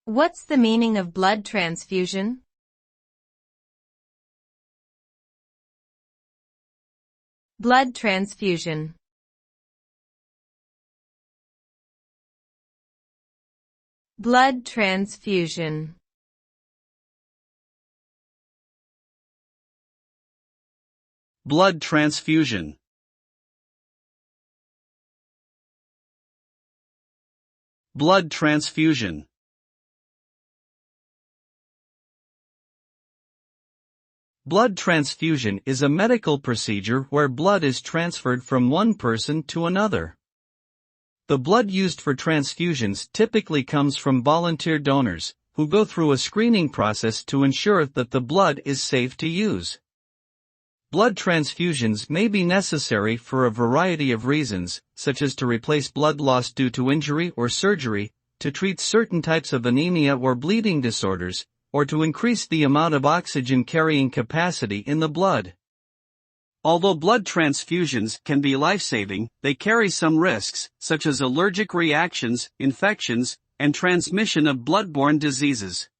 What's the meaning of blood transfusion? Blood transfusion. Blood transfusion. Blood transfusion. Blood transfusion. Blood transfusion is a medical procedure where blood is transferred from one person to another. The blood used for transfusions typically comes from volunteer donors, who go through a screening process to ensure that the blood is safe to use. Blood transfusions may be necessary for a variety of reasons, such as to replace blood lost due to injury or surgery, to treat certain types of anemia or bleeding disorders, or to increase the amount of oxygen carrying capacity in the blood. Although blood transfusions can be life-saving, they carry some risks, such as allergic reactions, infections, and transmission of blood-borne diseases.